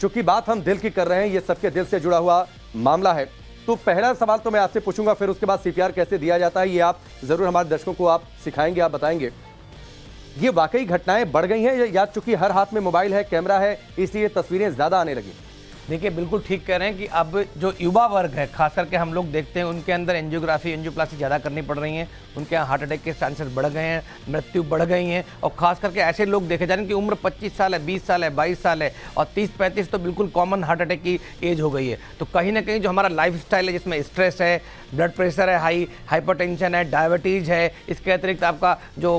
चूंकि बात हम दिल की कर रहे हैं, ये सबके दिल से जुड़ा हुआ मामला है, तो पहला सवाल तो मैं आपसे पूछूंगा, फिर उसके बाद सीपीआर कैसे दिया जाता है ये आप जरूर हमारे दर्शकों को आप सिखाएंगे, आप बताएंगे। ये वाकई घटनाएं बढ़ गई हैं या चूंकि हर हाथ में मोबाइल है, कैमरा है, इसलिए तस्वीरें ज्यादा आने लगी? देखिए, बिल्कुल ठीक कह रहे हैं कि अब जो युवा वर्ग है, खास करके हम लोग देखते हैं, उनके अंदर एंजियोग्राफी एंजियोप्लास्टी ज़्यादा करनी पड़ रही हैं, उनके यहाँ हार्ट अटैक के चांसेस बढ़ गए हैं, मृत्यु बढ़ गई हैं। और खास करके ऐसे लोग देखे जा रहे हैं कि उम्र 25 साल है, 20 साल है, 22 साल है और 30-35 तो बिल्कुल कॉमन हार्ट अटैक की एज हो गई है। तो कहीं ना कहीं जो हमारा लाइफ स्टाइल है, जिसमें स्ट्रेस है, ब्लड प्रेशर है हाई, हाइपरटेंशन है, डायबिटीज़ है, इसके अतिरिक्त आपका जो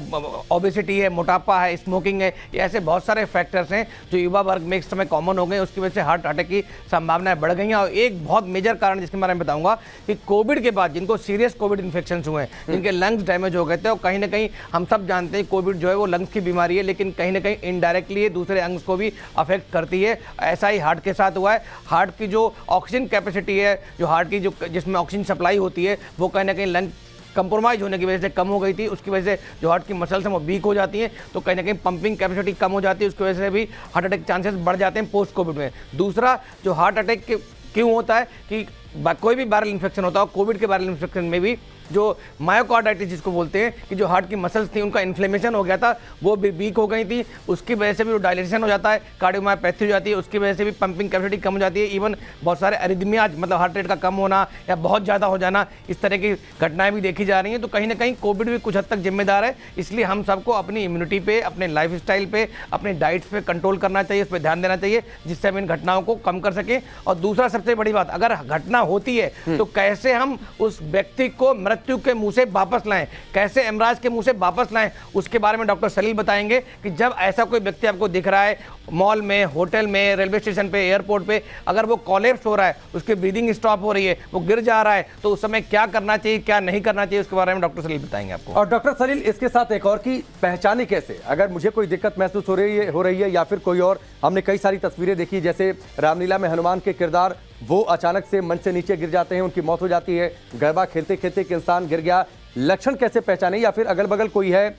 ओबेसिटी है, मोटापा है, स्मोकिंग है, ये ऐसे बहुत सारे फैक्टर्स हैं जो युवा वर्ग में इस समय कॉमन हो गए, उसकी वजह से हार्ट अटैक की संभावनाएं बढ़ गई हैं। और एक बहुत मेजर कारण जिसके बारे में बताऊंगा कि कोविड के बाद जिनको सीरियस कोविड इन्फेक्शन हुए हैं, जिनके लंग्स डैमेज हो गए थे, और कहीं ना कहीं हम सब जानते हैं कोविड जो है वो लंग्स की बीमारी है, लेकिन कहीं ना कहीं इनडायरेक्टली दूसरे अंग्स को भी अफेक्ट करती है। ऐसा ही हार्ट के साथ हुआ है। हार्ट की जो ऑक्सीजन कैपेसिटी है, जो हार्ट की जो जिसमें ऑक्सीजन सप्लाई होती है, वो कहीं ना कहीं लंग कंप्रोमाइज होने की वजह से कम हो गई थी। उसकी वजह से जो हार्ट की मसल्स हैं वो वीक हो जाती हैं, तो कहीं ना कहीं पंपिंग कैपेसिटी कम हो जाती है, उसकी वजह से भी हार्ट अटैक चांसेस बढ़ जाते हैं पोस्ट कोविड में। दूसरा, जो हार्ट अटैक क्यों होता है कि कोई भी वायरल इन्फेक्शन होता है, कोविड के वायरल इन्फेक्शन में भी जो मायोकार्डाइटिस जिसको बोलते हैं कि जो हार्ट की मसल्स थी उनका इन्फ्लेमेशन हो गया था, वो भी वीक हो गई थी, उसकी वजह से भी डायलेशन हो जाता है, कार्डियोमायोपैथी हो जाती है, उसकी वजह से भी पंपिंग कैपेसिटी कम हो जाती है। इवन बहुत सारे अरिथमियाज, मतलब हार्ट रेट का कम होना या बहुत ज़्यादा हो जाना, इस तरह की घटनाएं भी देखी जा रही हैं। तो कहीं ना कहीं कोविड भी कुछ हद तक जिम्मेदार है। इसलिए हम सबको अपनी इम्यूनिटी पे, अपने लाइफ स्टाइल पे, अपने डाइट्स पे कंट्रोल करना चाहिए, उस पर ध्यान देना चाहिए, जिससे हम इन घटनाओं को कम कर सकें। और दूसरा सबसे बड़ी बात, अगर घटना होती है तो कैसे हम उस व्यक्ति को मृत्यु के मुंह से वापस लाएं, कैसे एमराज के मुंह से वापस लाएं, उसके बारे में डॉक्टर सलील बताएंगे कि जब ऐसा कोई व्यक्ति आपको दिख रहा है मॉल में, होटल में, रेलवे स्टेशन पे, एयरपोर्ट पे, अगर वो कोलैप्स हो रहा है, उसकी ब्रीदिंग स्टॉप हो रही है, वो गिर जा रहा है, तो उस समय क्या करना चाहिए, क्या नहीं करना चाहिए, उसके बारे में डॉक्टर सलील बताएंगे आपको। और डॉक्टर सलील, इसके साथ एक और की पहचाने कैसे, अगर मुझे कोई दिक्कत महसूस हो रही है या फिर कोई और, हमने कई सारी तस्वीरें देखी, जैसे रामलीला में हनुमान के किरदार, वो अचानक से मंच से नीचे गिर जाते हैं, उनकी मौत हो जाती है, गरबा खेलते खेलते एक इंसान गिर गया, लक्षण कैसे पहचाने, या फिर अगल बगल कोई है,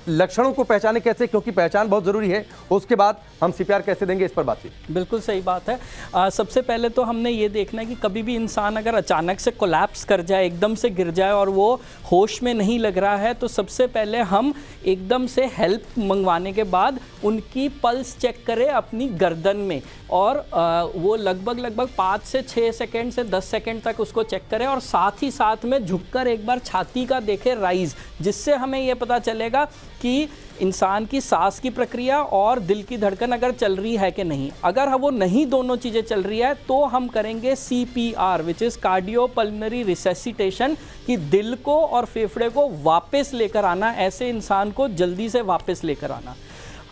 लक्षणों को पहचाने कैसे, क्योंकि पहचान बहुत जरूरी है, उसके बाद हम सीपीआर कैसे देंगे, इस पर बातचीत। बिल्कुल सही बात है। सबसे पहले तो हमने ये देखना है कि कभी भी इंसान अगर अचानक से कोलैप्स कर जाए, एकदम से गिर जाए और वो होश में नहीं लग रहा है, तो सबसे पहले हम एकदम से हेल्प मंगवाने के बाद उनकी पल्स चेक करें अपनी गर्दन में, और वो लगभग 5 से 6 सेकेंड से 10 सेकेंड तक उसको चेक करें, और साथ ही साथ में झुककर एक बार छाती का देखें राइज, जिससे हमें ये पता चलेगा कि इंसान की सांस की प्रक्रिया और दिल की धड़कन अगर चल रही है कि नहीं। अगर वो नहीं, दोनों चीज़ें चल रही है, तो हम करेंगे CPR, which is cardiopulmonary resuscitation, कि दिल को और फेफड़े को वापस लेकर आना, ऐसे इंसान को जल्दी से वापस लेकर आना।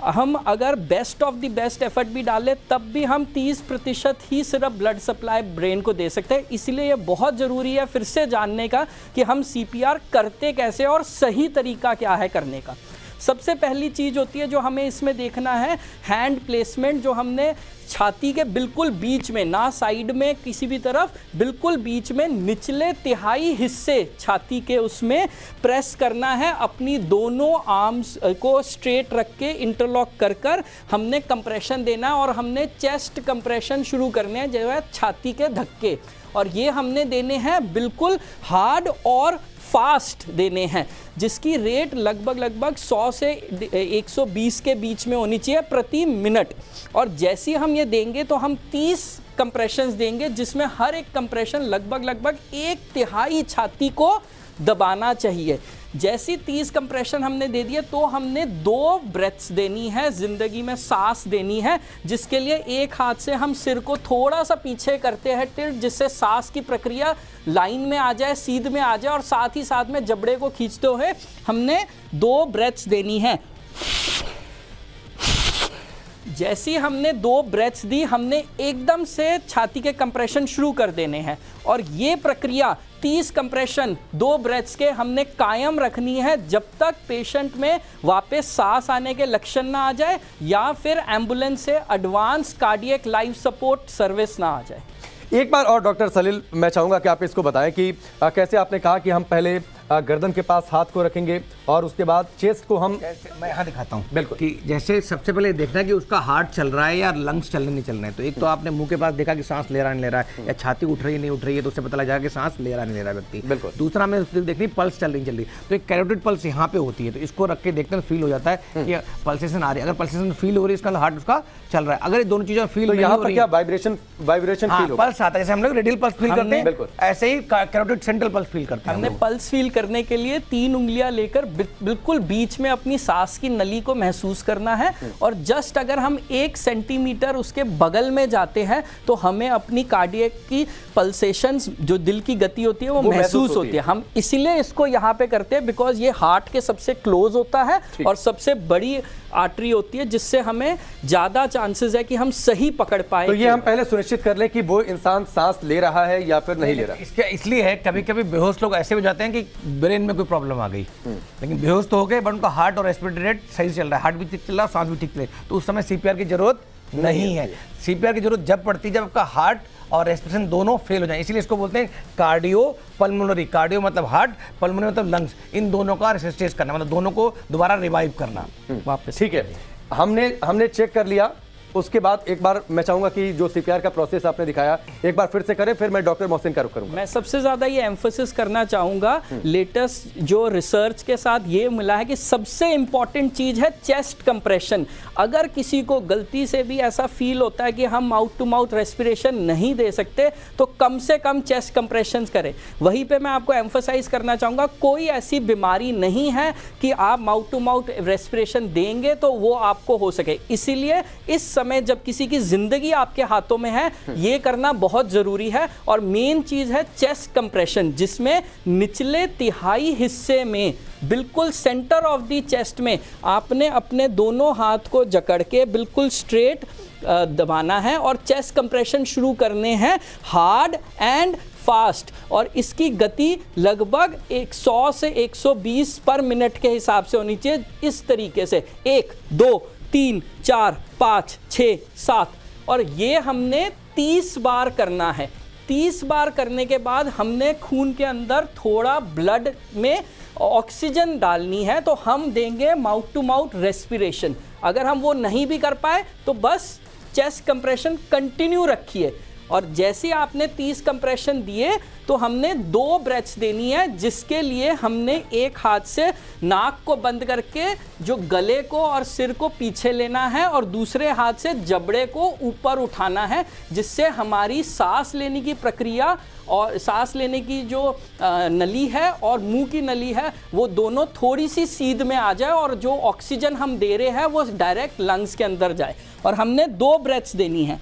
हम अगर best of the best effort भी डालें, तब भी हम 30% ही सिर्फ ब्लड सप्लाई ब्रेन को दे सकते हैं। इसलिए ये बहुत ज़रूरी है फिर से जानने का कि हम CPR करते कैसे और सही तरीका क्या है करने का। सबसे पहली चीज़ होती है जो हमें इसमें देखना है, हैंड प्लेसमेंट, जो हमने छाती के बिल्कुल बीच में, ना साइड में किसी भी तरफ, बिल्कुल बीच में निचले तिहाई हिस्से छाती के उसमें प्रेस करना है। अपनी दोनों आर्म्स को स्ट्रेट रख के इंटरलॉक कर कर हमने कंप्रेशन देना, और हमने चेस्ट कंप्रेशन शुरू करने हैं, जो है छाती के धक्के, और ये हमने देने हैं बिल्कुल हार्ड और फास्ट देने हैं, जिसकी रेट लगभग 100 से 120 के बीच में होनी चाहिए प्रति मिनट। और जैसे हम ये देंगे तो हम 30 कंप्रेशंस देंगे, जिसमें हर एक कंप्रेशन लगभग 1/3 छाती को दबाना चाहिए। जैसी 30 कंप्रेशन हमने दे दिए, तो हमने 2 ब्रेथ्स देनी है, जिंदगी में सांस देनी है, जिसके लिए एक हाथ से हम सिर को थोड़ा सा पीछे करते हैं टिल्ट, जिससे सांस की प्रक्रिया लाइन में आ जाए, सीध में आ जाए, और साथ ही साथ में जबड़े को खींचते हुए हमने 2 ब्रेथ्स देनी है। जैसी हमने 2 ब्रेथ्स दी, हमने एकदम से छाती के कंप्रेशन शुरू कर देने हैं, और ये प्रक्रिया 30 कंप्रेशन 2 ब्रेथ्स के हमने कायम रखनी है, जब तक पेशेंट में वापस सांस आने के लक्षण ना आ जाए, या फिर एम्बुलेंस से advance cardiac life support service ना आ जाए। एक बार और डॉक्टर सलील, मैं चाहूंगा कि आप इसको बताएं कि कैसे आपने कहा कि हम पहले गर्दन के पास हाथ को रखेंगे और उसके बाद चेस्ट को हम मैं यहाँ दिखाता हूँ बिल्कुल कि जैसे सबसे पहले देखना है कि उसका हार्ट चल रहा है या लंग्स चल नहीं चल रहे हैं। तो एक तो आपने मुंह के पास देखा कि सांस ले रहा नहीं ले रहा है, या छाती उठ रही है नहीं उठ रही है, तो उससे पता लग जाएगा कि सांस ले रहा नहीं ले रहा व्यक्ति। बिल्कुल। दूसरा हमें देखनी पल्स चल रही तो एक कैरोटिड पल्स यहाँ पे होती है, तो इसको रख के देखते हैं फील हो जाता है कि पल्सेशन आ रही है। अगर पल्सेशन फील हो रही है इसका हार्ट उसका चल रहा है। अगर ये दोनों चीजें फील तो नहीं यहाँ हो पर रही क्या वाइब्रेशन फील होगा? पल्स आता है, जैसे हम लोग रेडियल पल्स फील करते हैं बिल्कुल ऐसे ही कैरोटिड सेंट्रल पल्स फील करते हैं। हमने पल्स फील करने के लिए 3 उंगलियां लेकर बिल्कुल बीच में अपनी सांस की नली को महसूस करना है, और जस्ट अगर हम 1 सेंटीमीटर उसके बगल में जाते हैं तो हमें अपनी कार्डियक की पल्सेशंस, जो दिल की गति होती है वो महसूस होती है। हम इसीलिए इसको यहाँ पे करते हैं बिकॉज ये हार्ट के सबसे क्लोज होता है और सबसे बड़ी आर्टरी होती है, जिससे हमें ज्यादा चांसेस है कि हम सही पकड़ पाए। तो ये हम पहले सुनिश्चित कर लें कि वो इंसान सांस ले रहा है या फिर नहीं ले रहा। इसके इसलिए है कभी कभी बेहोश लोग ऐसे हो जाते हैं कि ब्रेन में कोई प्रॉब्लम आ गई, लेकिन बेहोश तो हो गए बट उनका हार्ट और रेस्पिरेटरी रेट सही चल रहा है, हार्ट भी ठीक चल रहा है, सांस भी ठीक चल रही है, तो उस समय सीपीआर की जरूरत नहीं है। सीपीआर की जरूरत जब पड़ती है जब आपका हार्ट और रेस्पिरेशन दोनों फेल हो जाए, इसीलिए इसको बोलते हैं कार्डियो पल्मोनरी। कार्डियो मतलब हार्ट, पल्मोनरी मतलब लंग्स, इन दोनों का रिसस्टेट करना, मतलब दोनों को दोबारा रिवाइव करना वापस। ठीक है, हमने चेक कर लिया। उसके बाद एक बार मैं चाहूंगा कि जो सीपीआर का प्रोसेस आपने दिखाया एक बार फिर से करें, फिर मैं डॉक्टर मोहसिन का रुख करूंगा। मैं सबसे ज्यादा ये एम्फोसिस करना चाहूंगा, लेटेस्ट जो रिसर्च के साथ ये मिला है कि सबसे इंपॉर्टेंट चीज है चेस्ट कंप्रेशन। अगर किसी को गलती से भी ऐसा फील होता है कि हम माउथ टू माउथ रेस्पिरेशन नहीं दे सकते तो कम से कम चेस्ट कंप्रेशन करें। वहीं पे मैं आपको एम्फोसाइज करना चाहूंगा, कोई ऐसी बीमारी नहीं है कि आप माउथ टू माउथ रेस्पिरेशन देंगे तो वो आपको हो सके। इसीलिए इस समय जब किसी की जिंदगी आपके हाथों में है, ये करना बहुत जरूरी है। और मेन चीज है चेस्ट कंप्रेशन, जिसमें निचले तिहाई हिस्से में बिल्कुल सेंटर ऑफ द चेस्ट में आपने अपने दोनों हाथ को जकड़ के बिल्कुल स्ट्रेट दबाना है और चेस्ट कंप्रेशन शुरू करने हैं हार्ड एंड फास्ट। और इसकी गति लगभग 100 से 120 पर मिनट के हिसाब से होनी चाहिए। इस तरीके से 1 2 3 4 5 6 7, और ये हमने 30 बार करना है। 30 बार करने के बाद हमने खून के अंदर थोड़ा ब्लड में ऑक्सीजन डालनी है, तो हम देंगे माउथ टू माउथ रेस्पिरेशन। अगर हम वो नहीं भी कर पाए तो बस चेस्ट कंप्रेशन कंटिन्यू रखिए। और जैसे आपने 30 कंप्रेशन दिए तो हमने 2 ब्रेथ्स देनी है, जिसके लिए हमने एक हाथ से नाक को बंद करके जो गले को और सिर को पीछे लेना है और दूसरे हाथ से जबड़े को ऊपर उठाना है, जिससे हमारी सांस लेने की प्रक्रिया और सांस लेने की जो नली है और मुंह की नली है वो दोनों थोड़ी सी सीध में आ जाए और जो ऑक्सीजन हम दे रहे हैं वो डायरेक्ट लंग्स के अंदर जाए। और हमने 2 ब्रेथ्स देनी है।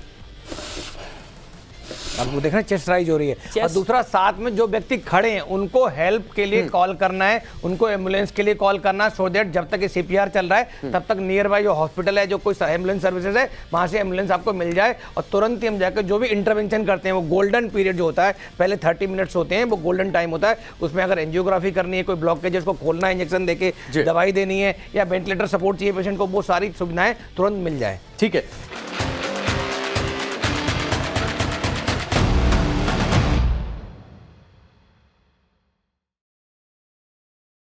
आपको देखना चेस्ट राइज हो रही है। और दूसरा, साथ में जो व्यक्ति खड़े हैं उनको हेल्प के लिए कॉल करना है, उनको एम्बुलेंस के लिए कॉल करना है, सो दैट जब तक ये सीपीआर चल रहा है तब तक नियर बाय जो हॉस्पिटल है, जो कोई एम्बुलेंस सर्विसेज है, वहां से एम्बुलेंस आपको मिल जाए और तुरंत ही हम जाकर जो भी इंटरवेंशन करते हैं वो गोल्डन पीरियड जो होता है, पहले 30 मिनट्स होते हैं, वो गोल्डन टाइम होता है। उसमें अगर एंजियोग्राफी करनी है, कोई ब्लॉकेज को खोलना है, इंजेक्शन देके दवाई देनी है या वेंटिलेटर सपोर्ट चाहिए पेशेंट को, वो सारी सुविधाएं तुरंत मिल जाए। ठीक है।